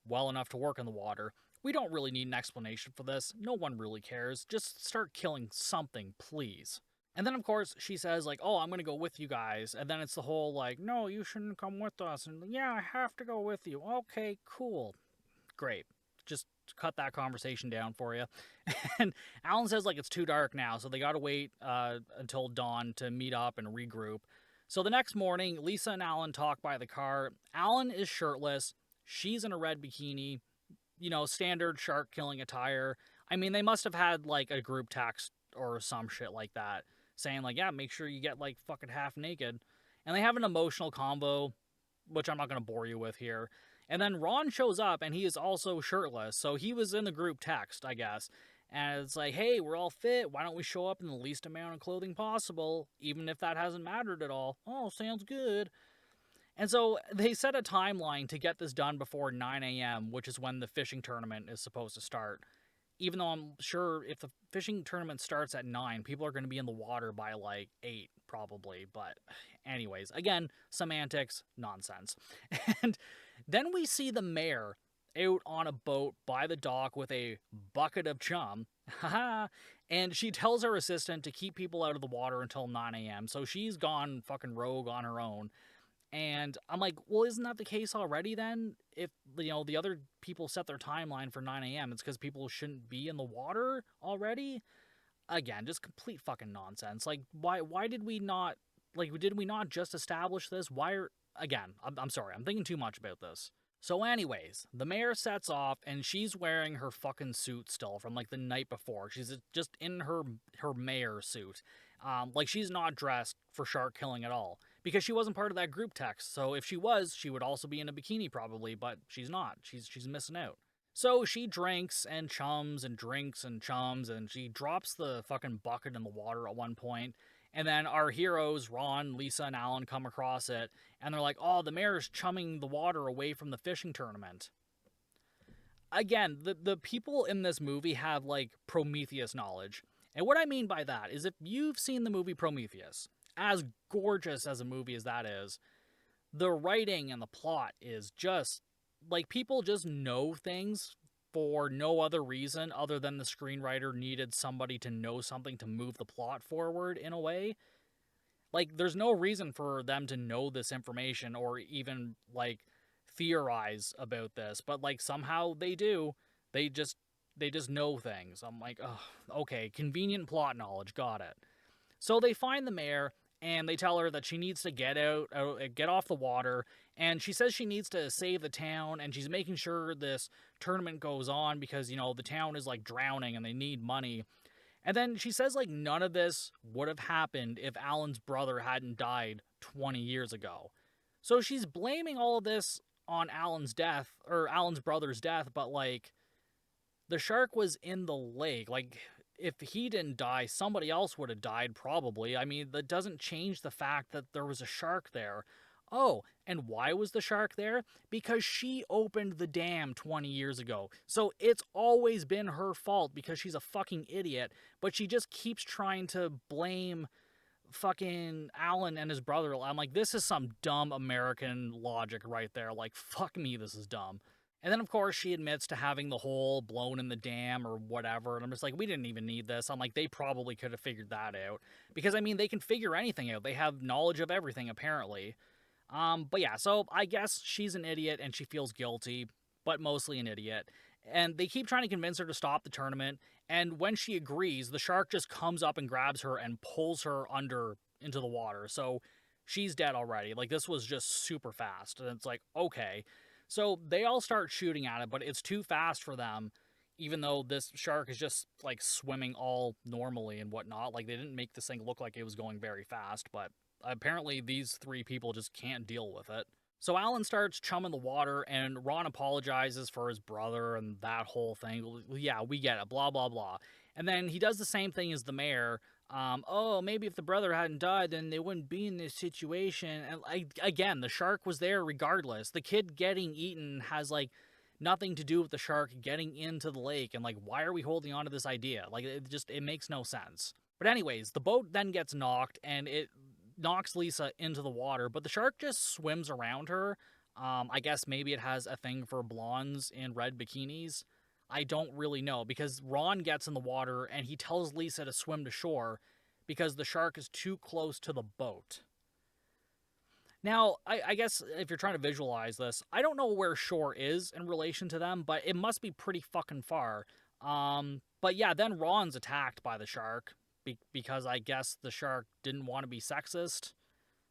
S1: well enough to work in the water. We don't really need an explanation for this. No one really cares. Just start killing something, please. And then, of course, she says, like, oh, I'm going to go with you guys. And then it's the whole, like, no, you shouldn't come with us. And, yeah, I have to go with you. Okay, cool. Great. Just cut that conversation down for you. And Alan says, like, it's too dark now, so they got to wait until dawn to meet up and regroup. So the next morning, Lisa and Alan talk by the car. Alan is shirtless. She's in a red bikini. Standard shark killing attire. I mean, they must have had, like, a group text or some shit like that saying, like, yeah, make sure you get, like, fucking half naked. And they have an emotional convo, which I'm not going to bore you with here. And then Ron shows up, and he is also shirtless. So he was in the group text, I guess. And it's like, hey, we're all fit. Why don't we show up in the least amount of clothing possible, even if that hasn't mattered at all? Oh, sounds good. And so they set a timeline to get this done before 9 a.m., which is when the fishing tournament is supposed to start. Even though I'm sure if the fishing tournament starts at 9, people are going to be in the water by like 8, probably. But anyways, again, semantics, nonsense. And then we see the mayor out on a boat by the dock with a bucket of chum. Haha. And she tells her assistant to keep people out of the water until 9 a.m. So she's gone fucking rogue on her own. And I'm like, well, isn't that the case already then? If, the other people set their timeline for 9 a.m., it's because people shouldn't be in the water already? Again, just complete fucking nonsense. Like, why did we not just establish this? Again, I'm sorry, I'm thinking too much about this. So anyways, the mayor sets off, and she's wearing her fucking suit still from, like, the night before. She's just in her mayor suit. Like, she's not dressed for shark killing at all, because she wasn't part of that group text. So if she was, she would also be in a bikini probably, but she's not. She's missing out. So she drinks and chums and drinks and chums, and she drops the fucking bucket in the water at one point. And then our heroes, Ron, Lisa, and Alan, come across it, and they're like, oh, the mayor's chumming the water away from the fishing tournament. Again, the people in this movie have, like, Prometheus knowledge. And what I mean by that is if you've seen the movie Prometheus, as gorgeous as a movie as that is, the writing and the plot is just, like, people just know things for no other reason other than the screenwriter needed somebody to know something to move the plot forward in a way. Like, there's no reason for them to know this information or even, like, theorize about this, but, like, somehow they do. They just know things. I'm like, oh, okay, convenient plot knowledge, got it. So they find the mayor, and they tell her that she needs to get off the water, and she says she needs to save the town, and she's making sure this tournament goes on because, the town is, like, drowning and they need money. And then she says, like, none of this would have happened if Alan's brother hadn't died 20 years ago. So she's blaming all of this on Alan's brother's death, but, like, the shark was in the lake. Like, if he didn't die, somebody else would have died probably. I mean, that doesn't change the fact that there was a shark there. Oh, and why was the shark there? Because she opened the dam 20 years ago. So it's always been her fault because she's a fucking idiot, but she just keeps trying to blame fucking Alan and his brother. I'm like, this is some dumb American logic right there. Like, fuck me, this is dumb. And then, of course, she admits to having the hole blown in the dam or whatever. And I'm just like, we didn't even need this. I'm like, they probably could have figured that out. Because, I mean, they can figure anything out. They have knowledge of everything, apparently. But yeah, so I guess she's an idiot and she feels guilty, but mostly an idiot. And they keep trying to convince her to stop the tournament. And when she agrees, the shark just comes up and grabs her and pulls her under into the water. So she's dead already. Like, this was just super fast. And it's like, okay. So they all start shooting at it, but it's too fast for them, even though this shark is just, like, swimming all normally and whatnot. Like, they didn't make this thing look like it was going very fast, but apparently these three people just can't deal with it. So Alan starts chumming the water, and Ron apologizes for his brother and that whole thing. Yeah, we get it, blah, blah, blah. And then he does the same thing as the mayor. Oh, maybe if the brother hadn't died, then they wouldn't be in this situation. And again, the shark was there regardless. The kid getting eaten has, like, nothing to do with the shark getting into the lake. And, like, why are we holding on to this idea? Like, it makes no sense. But anyways, the boat then gets knocked, and it knocks Lisa into the water, but the shark just swims around her. I guess maybe it has a thing for blondes in red bikinis. I don't really know, because Ron gets in the water and he tells Lisa to swim to shore because the shark is too close to the boat. Now, I guess if you're trying to visualize this, I don't know where shore is in relation to them, but it must be pretty fucking far. But yeah, then Ron's attacked by the shark because I guess the shark didn't want to be sexist.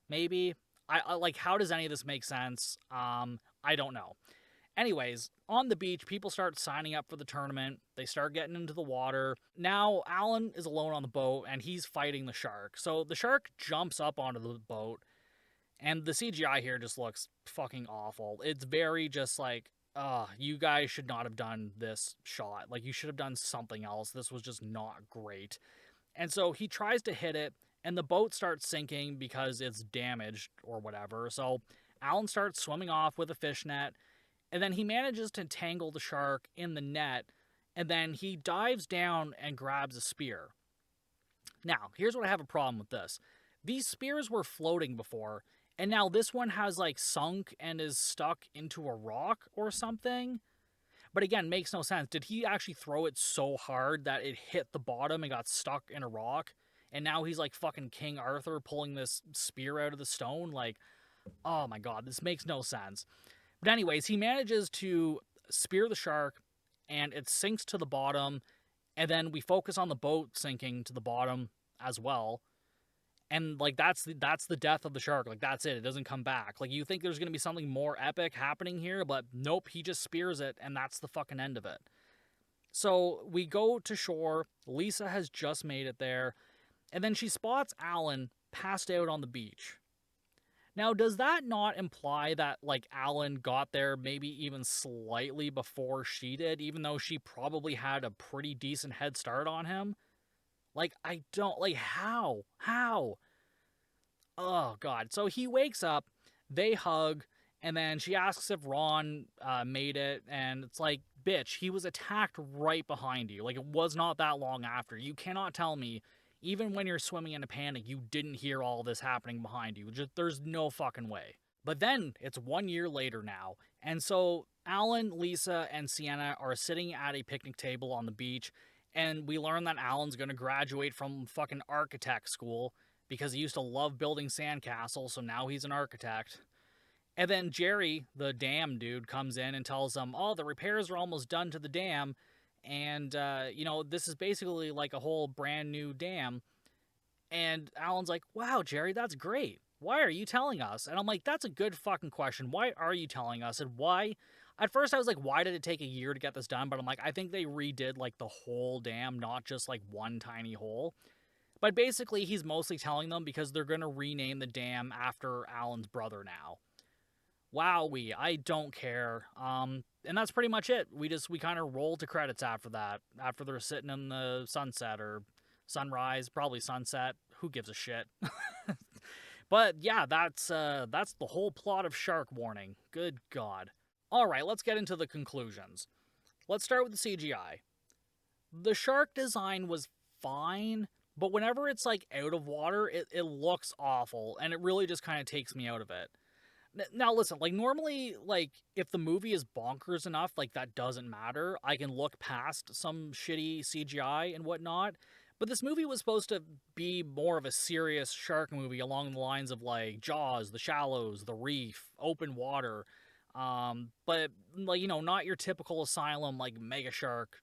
S1: Maybe. I like, how does any of this make sense? I don't know. Anyways, on the beach, people start signing up for the tournament. They start getting into the water. Now, Alan is alone on the boat, and he's fighting the shark. So the shark jumps up onto the boat, and the CGI here just looks fucking awful. It's very just like, you guys should not have done this shot. Like, you should have done something else. This was just not great. And so he tries to hit it, and the boat starts sinking because it's damaged or whatever. So Alan starts swimming off with a fishnet, and then he manages to tangle the shark in the net, and then he dives down and grabs a spear. Now, here's what I have a problem with this. These spears were floating before, and now this one has like sunk and is stuck into a rock or something. But again, makes no sense. Did he actually throw it so hard that it hit the bottom and got stuck in a rock? And now he's like fucking King Arthur pulling this spear out of the stone? Like, oh my god, this makes no sense. But anyways, he manages to spear the shark, and it sinks to the bottom, and then we focus on the boat sinking to the bottom as well. And like that's the death of the shark. Like that's it. It doesn't come back. Like you think there's gonna be something more epic happening here, but nope, he just spears it, and that's the fucking end of it. So we go to shore. Lisa has just made it there, and then she spots Alan passed out on the beach. Now, does that not imply that, like, Alan got there maybe even slightly before she did, even though she probably had a pretty decent head start on him? Like, I don't, like, how? How? Oh, God. So he wakes up, they hug, and then she asks if Ron made it, and it's like, bitch, he was attacked right behind you. Like, it was not that long after. You cannot tell me, even when you're swimming in a panic, you didn't hear all this happening behind you. Just, there's no fucking way. But then, it's 1 year later now, and so Alan, Lisa, and Sienna are sitting at a picnic table on the beach, and we learn that Alan's going to graduate from fucking architect school because he used to love building sandcastles, so now he's an architect. And then Jerry, the dam dude, comes in and tells them, oh, the repairs are almost done to the dam, and, this is basically like a whole brand new dam. And Alan's like, wow, Jerry, that's great. Why are you telling us? And I'm like, that's a good fucking question. Why are you telling us? And why? At first I was like, why did it take a year to get this done? But I'm like, I think they redid like the whole dam, not just like one tiny hole. But basically he's mostly telling them because they're going to rename the dam after Alan's brother now. Wowee, I don't care. And that's pretty much it. We kind of roll to credits after that. After they're sitting in the sunset or sunrise, probably sunset. Who gives a shit? But yeah, that's the whole plot of Shark Warning. Good God. All right, let's get into the conclusions. Let's start with the CGI. The shark design was fine, but whenever it's like out of water, it looks awful, and it really just kind of takes me out of it. Now listen, like normally, like if the movie is bonkers enough, like that doesn't matter. I can look past some shitty CGI and whatnot. But this movie was supposed to be more of a serious shark movie along the lines of like Jaws, The Shallows, The Reef, Open Water. But like, not your typical Asylum like mega shark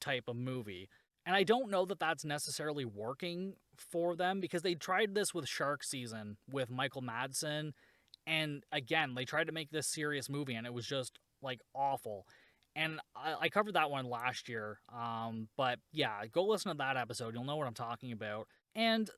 S1: type of movie. And I don't know that that's necessarily working for them because they tried this with Shark Season with Michael Madsen. And again, they tried to make this serious movie and it was just like awful. And I covered that one last year. But yeah, go listen to that episode. You'll know what I'm talking about. And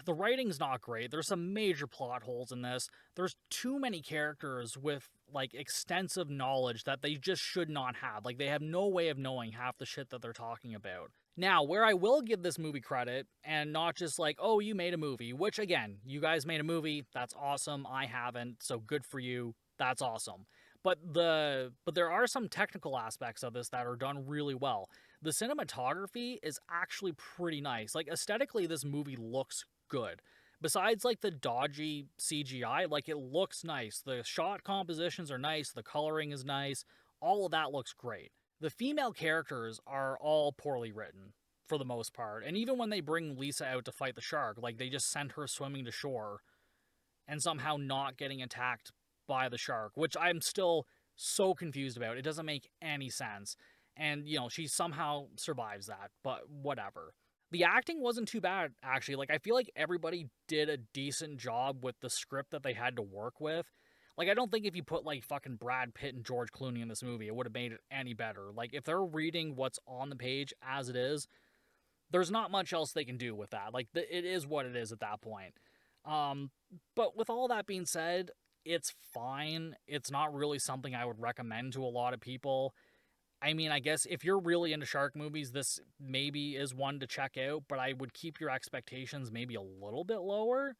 S1: the writing's not great. There's some major plot holes in this. There's too many characters with like extensive knowledge that they just should not have. Like they have no way of knowing half the shit that they're talking about. Now, where I will give this movie credit, and not just like, oh, you made a movie, which again, you guys made a movie, that's awesome, I haven't, so good for you, that's awesome. But there are some technical aspects of this that are done really well. The cinematography is actually pretty nice. Like aesthetically, this movie looks good. Besides like the dodgy CGI, like it looks nice. The shot compositions are nice, the coloring is nice, all of that looks great. The female characters are all poorly written, for the most part. And even when they bring Lisa out to fight the shark, like they just send her swimming to shore and somehow not getting attacked by the shark, which I'm still so confused about. It doesn't make any sense. And, she somehow survives that, but whatever. The acting wasn't too bad, actually. Like, I feel like everybody did a decent job with the script that they had to work with. Like, I don't think if you put, like, fucking Brad Pitt and George Clooney in this movie, it would have made it any better. Like, if they're reading what's on the page as it is, there's not much else they can do with that. Like, it is what it is at that point. But with all that being said, it's fine. It's not really something I would recommend to a lot of people. I mean, I guess if you're really into shark movies, this maybe is one to check out, but I would keep your expectations maybe a little bit lower.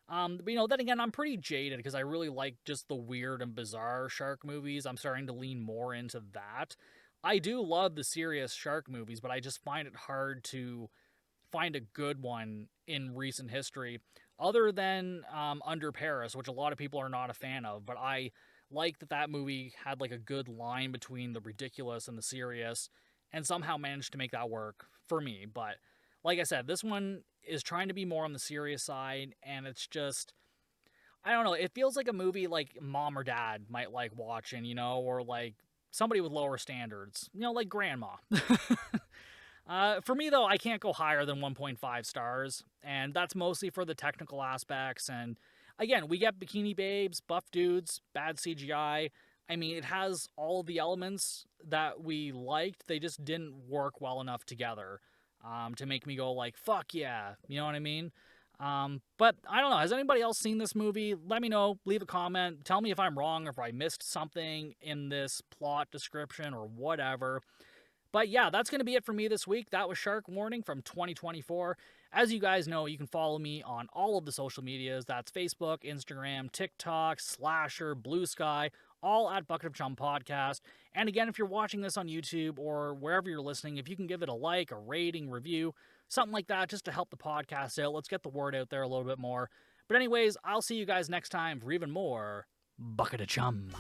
S1: But, then again, I'm pretty jaded because I really like just the weird and bizarre shark movies. I'm starting to lean more into that. I do love the serious shark movies, but I just find it hard to find a good one in recent history, other than Under Paris, which a lot of people are not a fan of. But I like that movie had like a good line between the ridiculous and the serious, and somehow managed to make that work for me. But like I said, this one is trying to be more on the serious side, and it's just, I don't know, it feels like a movie like mom or dad might like watching, or like somebody with lower standards, like grandma. For me, though, I can't go higher than 1.5 stars, and that's mostly for the technical aspects. And again, we get bikini babes, buff dudes, bad CGI. I mean, it has all of the elements that we liked. They just didn't work well enough together to make me go like, fuck yeah, you know what I mean? But I don't know. Has anybody else seen this movie? Let me know. Leave a comment. Tell me if I'm wrong or if I missed something in this plot description or whatever. But yeah, that's going to be it for me this week. That was Shark Warning from 2024. As you guys know, you can follow me on all of the social medias. That's Facebook, Instagram, TikTok, Slasher, Blue Sky, all at Bucket of Chum Podcast. And again, if you're watching this on YouTube or wherever you're listening, if you can give it a like, a rating, review, something like that, just to help the podcast out. Let's get the word out there a little bit more. But anyways, I'll see you guys next time for even more Bucket of Chum.